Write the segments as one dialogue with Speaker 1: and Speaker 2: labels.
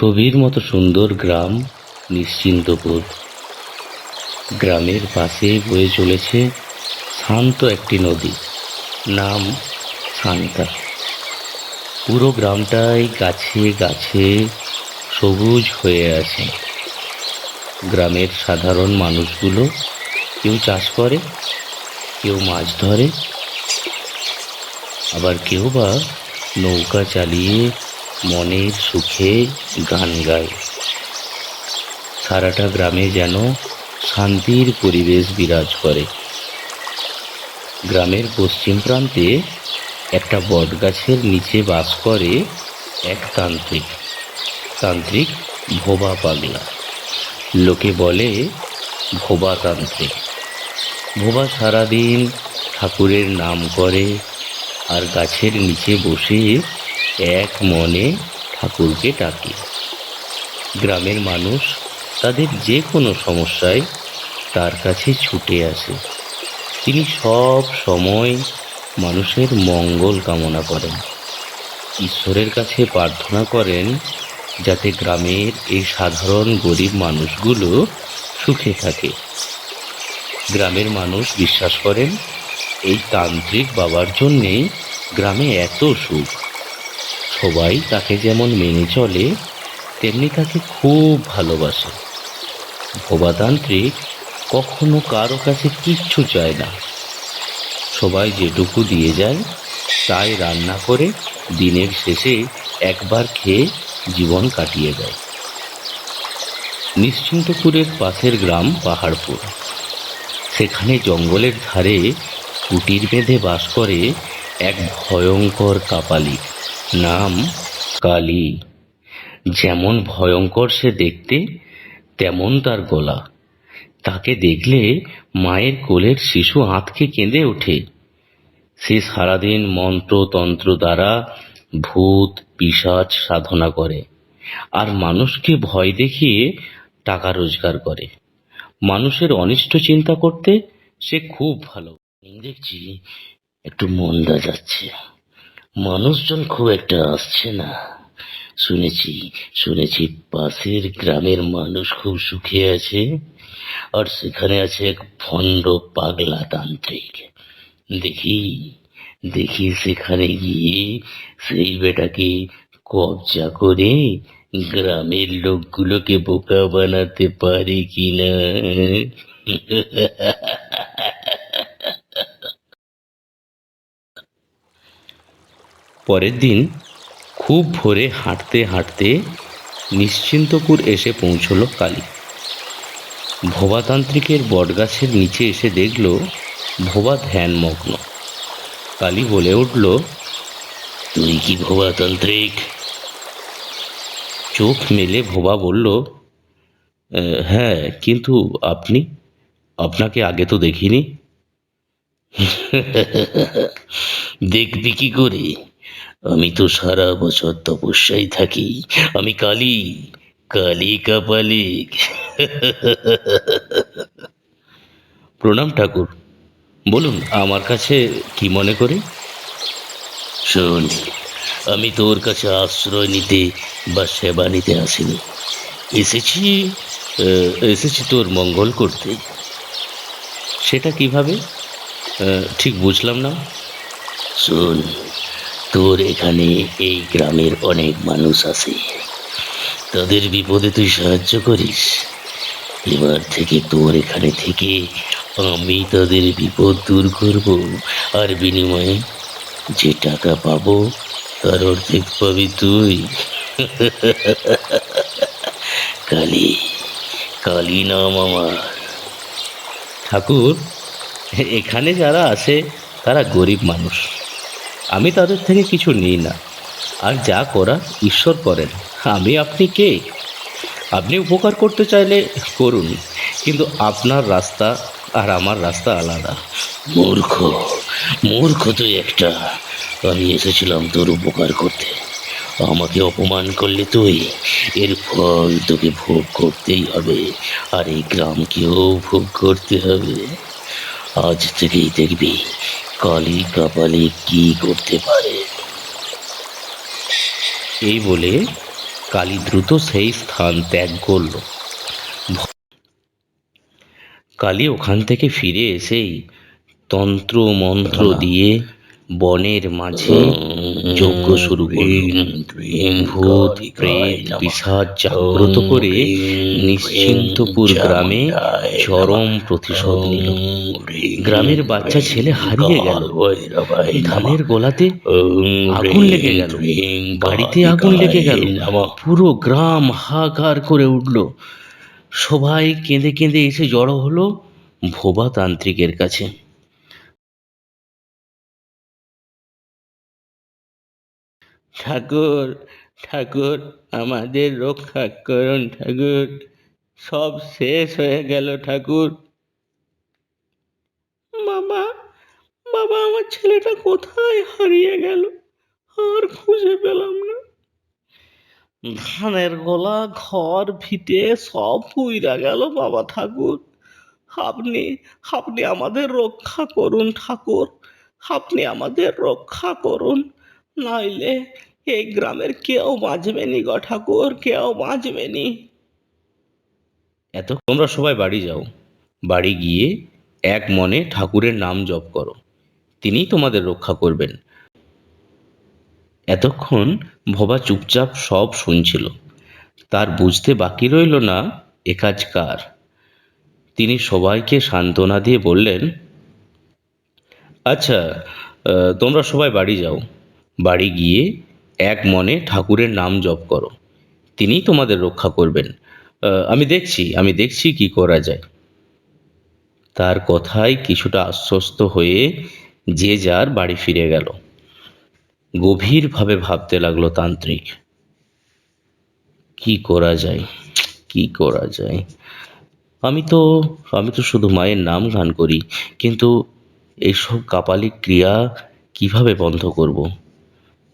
Speaker 1: ছবির মতো সুন্দর গ্রাম নিশ্চিন্তপুর। গ্রামের পাশে বয়ে চলেছে শান্ত একটি নদী, নাম শান্তা। পুরো গ্রামটাই গাছে গাছে সবুজ হয়ে আছে। গ্রামের সাধারণ মানুষগুলো কেউ চাষ করে, কেউ মাছ ধরে, আবার কেউ বা নৌকা চালিয়ে মনের সুখে গান গায়। সারাটা গ্রামে যেন শান্তির পরিবেশ বিরাজ করে। গ্রামের পশ্চিম প্রান্তে একটা বটগাছের নিচে বাস করে এক তান্ত্রিক। তান্ত্রিক ভোবা পাগলা, লোকে বলে ভোবা তান্ত্রিক। ভোবা সারাদিন ঠাকুরের নাম করে আর গাছের নিচে বসে এক মনে ঠাকুরকে ডাকে। গ্রামের মানুষ তাদের যে কোনো সমস্যায় তার কাছে ছুটে আসে। তিনি সব সময় মানুষের মঙ্গল কামনা করেন, ঈশ্বরের কাছে প্রার্থনা করেন যাতে গ্রামের এই সাধারণ গরিব মানুষগুলো সুখে থাকে। গ্রামের মানুষ বিশ্বাস করেন এই তান্ত্রিক বাবার জন্যেই গ্রামে এত সুখ। সবাই তাকে যেমন মেনে চলে, তেমনি তাকে খুব ভালোবাসে। ভোবাতান্ত্রিক কখনো কারো কাছে কিচ্ছু চায় না। সবাই যেটুকু দিয়ে যায় তাই রান্না করে দিনের শেষে একবার খেয়ে জীবন কাটিয়ে দেয়। নিশ্চিন্তপুরের পাশের গ্রাম পাহাড়পুর। সেখানে জঙ্গলের ধারে কুটির বেঁধে বাস করে এক ভয়ঙ্কর কাপালিক, নাম কালী। যেমন ভয়ঙ্কর সে দেখতে, তেমন তার গলা। তাকে দেখলে মায়ের কোলের শিশু আঁতকে কেঁদে ওঠে। সে সারাদিন মন্ত্রতন্ত্র দ্বারা ভূত পিশাচ সাধনা করে আর মানুষকে ভয় দেখিয়ে টাকা রোজগার করে। মানুষের অনিষ্ট চিন্তা করতে সে খুব ভালো। দেখছি একটু মন্দা যাচ্ছে, মানুষজন খুব একটা আসছে না। শুনেছি পাশের গ্রামের মানুষ খুব সুখে আছে, আর সেখানে আছে এক ভণ্ড পাগলা তান্ত্রিক। দেখি দেখি সেখানে গিয়ে সেই বেটাকে কবজা করে গ্রামের লোকগুলোকে বোকা বানাতে পারে কিনা। পরের দিন খুব ভোরে হাঁটতে হাঁটতে নিশ্চিন্তপুর এসে পৌঁছলো কালী। ভোবাতান্ত্রিকের বটগাছের নিচে এসে দেখল ভোবা ধ্যানমগ্ন। কালী বলে উঠল, তুই কি ভোবাতান্ত্রিক? চোখ মেলে ভোবা বলল, হ্যাঁ, কিন্তু আপনাকে আগে তো দেখিনি। দেখবি কি করে? আমি তো সারা বছর তপস্যায় থাকি। আমি কালী, কালী কাপালিক। প্রণাম ঠাকুর, বলুন আমার কাছে কি মনে করে? শোন, আমি তোর কাছে আশ্রয় নিতে বা সেবা নিতে আসিনি। এসেছি তোর মঙ্গল করতে। সেটা কিভাবে? ঠিক বুঝলাম না। শোন, তোর এখানে এই গ্রামের অনেক মানুষ আছে, তাদের বিপদে তুই সাহায্য করিস। এবার থেকে তোর এখানে থেকে আমি তাদের বিপদ দূর করব, আর বিনিময়ে যে টাকা পাবো তার অর্ধেক পাবি তুই। কালী, কালী নাম আমার। ঠাকুর, এখানে যারা আছে তারা গরিব মানুষ, আমি তাদের থেকে কিছু নিই না, আর যা করার ঈশ্বর করেন। আপনি কে? আপনি উপকার করতে চাইলে করুন, কিন্তু আপনার রাস্তা আর আমার রাস্তা আলাদা। মূর্খ, মূর্খ তুই একটা। আমি এসেছিলাম তোর উপকার করতে। আমাকে অপমান করলে তুই, এর ফল তোকে ভোগ করতেই হবে, আর এই গ্রামকেও ভোগ করতে হবে। আজ থেকেই দেখবি কালী কাপালি কি করতে পারে। এই বলে কালী দ্রুত সেই স্থান ত্যাগ করল। কালী ওখান থেকে ফিরে এসেই তন্ত্র মন্ত্র দিয়ে বনের মাঝে যজ্ঞ শুরু করল। ভূত প্রেত পিশাচ জাগ্রত করে নিশ্চিন্তপুর গ্রামে চরম প্রতিশোধ নিল। গ্রামের বাচ্চা ছেলে হারিয়ে গেল, ধানের গোলাতে আগুন লেগে গেল, বাড়িতে আগুন লেগে গেল, পুরো গ্রাম হাহাকার করে উঠল। সবাই কেঁদে কেঁদে এসে জড়ো হলো ভোবা তান্ত্রিকের কাছে। ঠাকুর, ঠাকুর, আমাদের রক্ষা করুন ঠাকুর, সব শেষ হয়ে গেল ঠাকুর। বাবা, বাবা, আমার ছেলেটা কোথায় হারিয়ে গেল, আর খুঁজে পেলাম না। ধানের গোলা ঘর ভিটে সব পুইরা গেল বাবা ঠাকুর। আপনি আপনি আমাদের রক্ষা করুন ঠাকুর, আপনি আমাদের রক্ষা করুন, নইলে এই গ্রামের কেউ বাঁচবেনি গো ঠাকুর, কেউ বাঁচবেনি। তোমরা সবাই বাড়ি যাও, বাড়ি গিয়ে এক মনে ঠাকুরের নাম জপ করো, তিনিই তোমাদের রক্ষা করবেন। এতক্ষণ ভোবা চুপচাপ সব শুনছিল। তার বুঝতে বাকি রইল না এ কাজ কার। তিনি সবাইকে সান্ত্বনা দিয়ে বললেন, আচ্ছা, তোমরা সবাই বাড়ি যাও, বাড়ি গিয়ে এক মনে ঠাকুরের নাম জপ করো, তিনিই তোমাদের রক্ষা করবেন। আমি দেখছি কি করা যায়। তার কথায় কিছুটা আশ্বস্ত হয়ে যে যার বাড়ি ফিরে গেল। গভীরভাবে ভাবতে লাগলো তান্ত্রিক, কি করা যায়, কি করা যায়। আমি তো আমি তো শুধু মায়ের নাম গান করি, কিন্তু এইসব কাপালিক ক্রিয়া কিভাবে বন্ধ করব?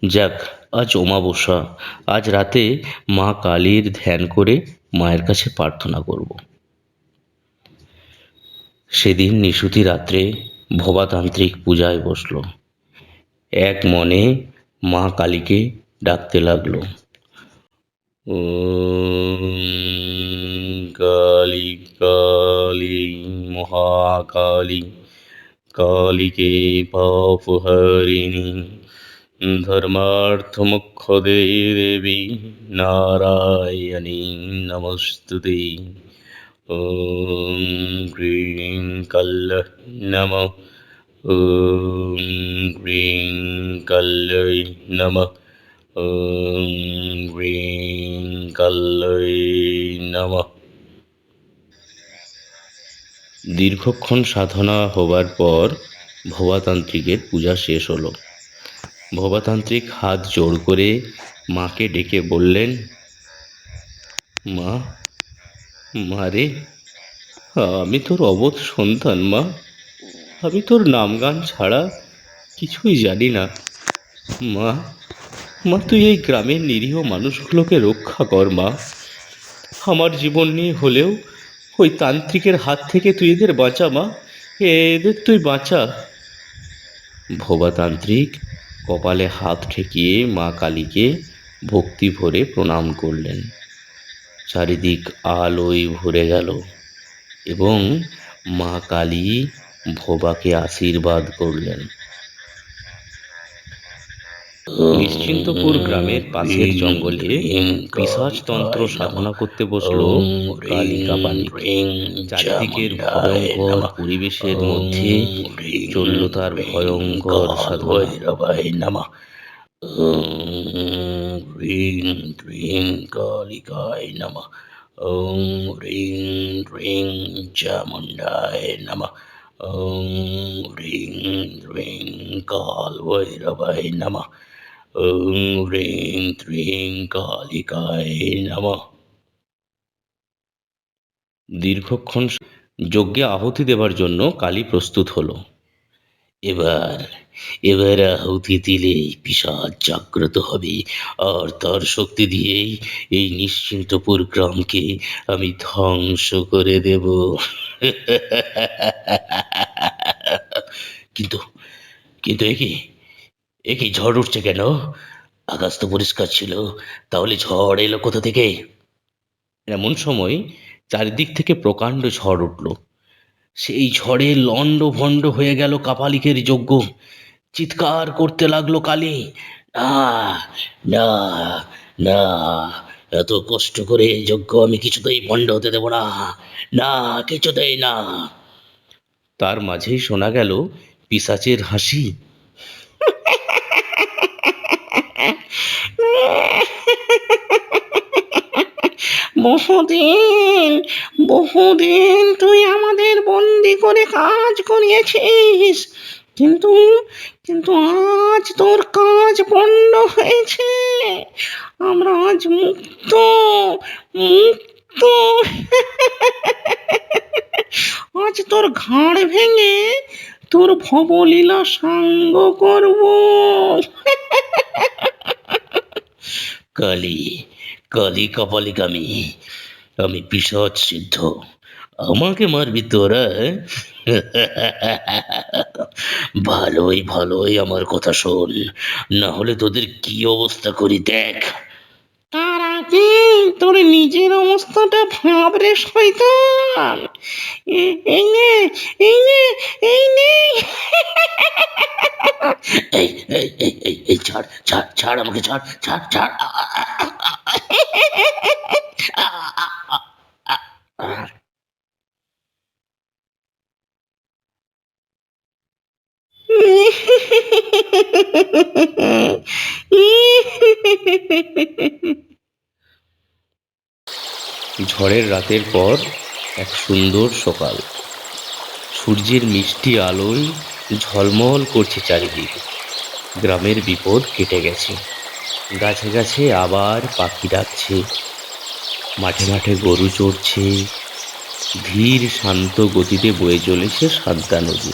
Speaker 1: যাক, আজ অমাবস্যা, আজ রাতে মা কালীর ধ্যান করে মায়ের কাছে প্রার্থনা করব। সেদিন নিশুতি রাত্রে ভোবাতান্ত্রিক পূজায় বসল। এক মনে মা কালীকে ডাকতে লাগলো, ওম কালী কালী মহাকালী, কালীকে পাপহারিণী, ধর্মার্থ মোক্ষদে দেবী, নারায়ণী নমস্তুতে। ওম ক্রিং কল্লৈ নমঃ, ওম ক্রিং কল্লৈ নমঃ, ওম ক্রিং কল্লৈ নমঃ। দীর্ঘক্ষণ সাধনা হবার পর ভোবাতান্ত্রিকের পূজা শেষ হলো। ভোবাতান্ত্রিক হাত জোড় করে মাকে ডেকে বললেন, মা, মা রে, আমি তোর অবোধ সন্তান মা, আমি তোর নাম গান ছাড়া কিছুই জানি না। মা, মা, তুই এই গ্রামের নিরীহ মানুষগুলোকে রক্ষা কর মা। আমার জীবন নিয়ে হলেও ওই তান্ত্রিকের হাত থেকে তুই এদের বাঁচা মা, এদের তুই বাঁচা। ভোবাতান্ত্রিক কপালে হাত ঠেকিয়ে মা কালীকে ভক্তি ভরে প্রণাম করলেন। চারিদিক আলোয় ভরে গেল এবং মা কালী ভোবাকে আশীর্বাদ করলেন। নিশ্চিন্তপুর গ্রামের পাশের জঙ্গলে পিশাচতন্ত্র সাধনা করতে বসল কালী কাপালিক। চারিদিকের ভয়ঙ্কর পরিবেশের মধ্যে চলল তার ভয়ঙ্কর সাধনা। ওম হ্রিং ক্রিং কালিকায় নমঃ, ওম হ্রিং ক্রিং চামুণ্ডায় নমঃ, ওম হ্রিং ক্রিং কালভৈরবায় নমঃ, ওম হ্রিং ক্রিং কালিকায় নমঃ। দীর্ঘক্ষণ যজ্ঞে আহুতি দেবার জন্য কালী প্রস্তুত হলো। এবার এবার আহুতি দিলেই পিশাচ জাগ্রত হবে, আর তার শক্তি দিয়েই এই নিশ্চিন্তপুর গ্রামকে আমি ধ্বংস করে দেব। কিন্তু কিন্তু এ কি ঝড় উঠছে কেন? আকাশ তো পরিষ্কার ছিল, তাহলে ঝড় এলো কোথা থেকে? এমন সময় চারিদিক থেকে প্রকাণ্ড ঝড় উঠল। সেই ঝড়ে লণ্ডভণ্ড হয়ে গেল কাপালিকের যজ্ঞ। চিৎকার করতে লাগলো কালী, না, না, না, এত কষ্ট করে এই যজ্ঞ আমি কিছুতেই ভণ্ড হতে দেব না, না, কিছুতেই না। তার মাঝেই শোনা গেল পিশাচের হাসি। বহুদিন, বহুদিন তুই আমাদের বন্দি করে কাজ করিয়েছিস, কিন্তু কিন্তু আজ তোর কাজ পণ্ড হয়েছে। আমরা আজ মুক্ত, মুক্ত। আজ তোর ঘাড় ভেঙে তোর ভবলীলা সাঙ্গ করব। কালী, কালী কপালিক আমি পিশাচ সিদ্ধ, আমাকে মারবি তোরা? ভালোই ভালোই আমার কথা শোন, না হলে তোদের কি অবস্থা করি দেখ। তার আগে তোর নিজের অবস্থাটা ভাব রে শয়তান। এই নে, এই নে, এই নে। এই এই ছাড়, ছাড়, ছাড় আমাকে, ছাড়, ছাড়, ছাড়। ঝড়ের রাতের পর এক সুন্দর সকাল। সূর্যের মিষ্টি আলোয় ঝলমল করছে চারিদিক। গ্রামের বিপদ কেটে গেছে। গাছে গাছে আবার পাখি ডাকছে, মাঠে মাঠে গরু চড়ছে, ধীর শান্ত গতিতে বয়ে চলেছে শান্তা নদী।